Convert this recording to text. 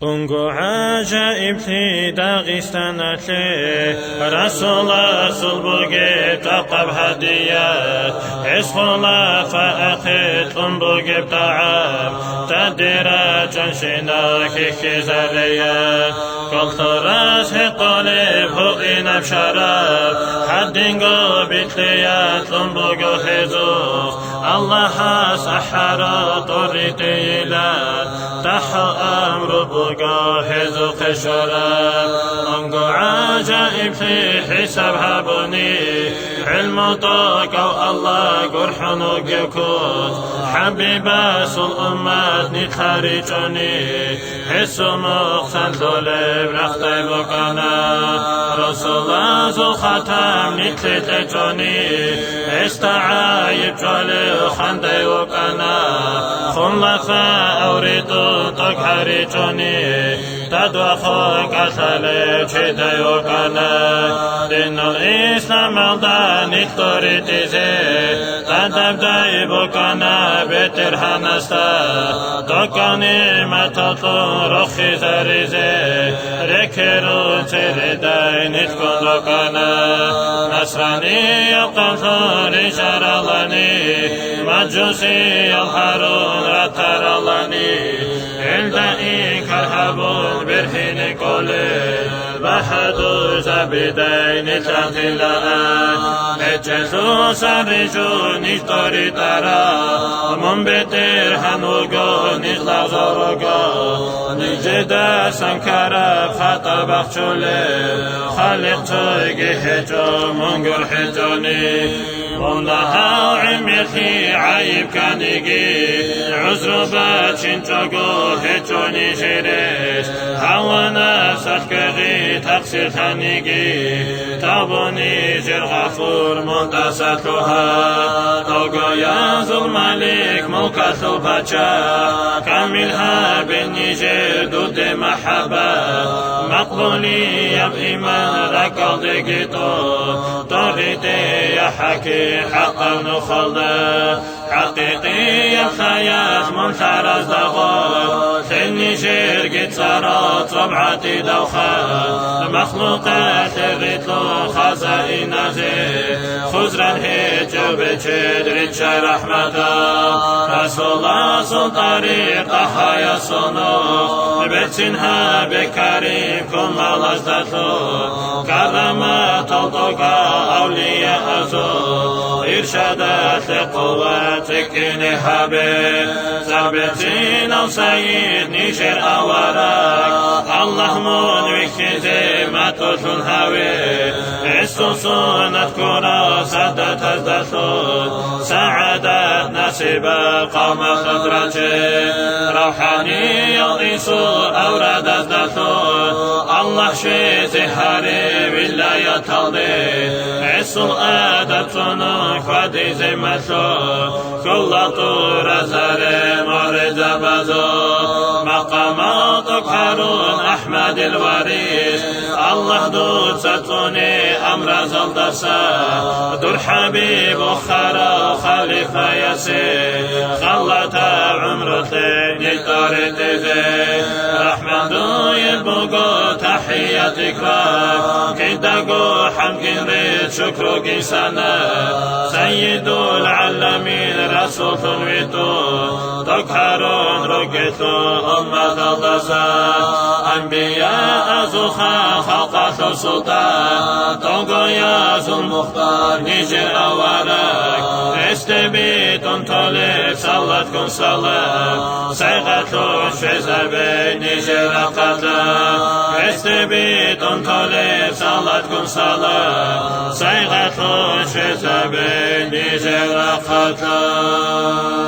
Ungo ajaib thi Dagestana the Rasulullah sulbuge taqab hadiyat Eskhula fa'akhit umbuge ta'ab Tadira janshina kikizariyat Koltoras hiqalib hu'inab sharab Haddingo bitliyat umbugo Jesus Allah has ahara toriti ilat Taha amru جاهز خشراب أنقو عجائب في حساب هبني علم طاقة الله قرحن وقيكوت حبيب سل أمات نتخارجوني حسو مقصد دولب رختي بقنا رسول الله ذو ختم نتلتجوني استعايب جولي خندي وقنا خلفاء أوريدو تقهرجوني تدوخو كسالي چيدي وقنا دين الإسلام الدان اختوريتيزي تدبدأي بقنا بيتر هنستا دوكاني متطو رخي زريزي ركرو تريدي نتكون وقنا نصراني يقنطور شرالاني مجوسي الحرون رترالاني الدائي كرهبون برهين كولي بحدو زبيدين تغيلان اجزو سرجو نشتوري ترى من بيتر هنوغو نغلا زورغو نجدا سنكرب خطا بخشولي خالق تويقي حجو منقر حجوني والله عميخي عيب كانيجي عذر باتشين تقو هجوني شريش هوانا سخكغي تقصير خانيجي تابوني جر غفور منتصتها توقو يا ظلم عليك موكثو باتشا كاملها بالنيجر دود محبة مقبولي يا بإيمان ركضي قطو طريتي يا حكي حقا نخلده حقيقي الخياس منحرز دغول ثني شرقت صارت ربعتي دوخة مخلوقات الريتلو خزائن زي خزرا هيجو بجدر شي رحمته رسول الله صل طريق ضحايا صنوخ بتنها بكريم كل لزدته كرمات الضقاء أولياء أزول إرشادات لقواتك نهابي ثابتين أو سيد نيشر أوراك الله منوك زي ما تلفن هاوي عسوسون أذكر سادة تزدثون سعادة نسيب القوم خضرتي روحاني يضيسو أوراد ازدثون الله شي زهاري بالله يتلضي عسو آدت صنوك فدي زي مثل كل طور زاري مورد بزو مقاماتك هارون أحمد الوريث الله دود ستوني أمر زلدسا دور حبيب وخرا خليفة يسير خلتا عمرتين يطارت ذي رحمن دو يبقو تحياتك راك كدقو حمق ريت شكرو قيسانا سيد العالمين رسول تنويتو تقهرون رقيتو أمة الدسا أنبياء زخا خلقة سلطان توقو ياز المختار نيجر أوراك استبيت طالب صلتكم صلاة سيغتو شزبي نيجر قدام استبيت طالب صلتكم صلاة سيغتو شزبي نيجر قدام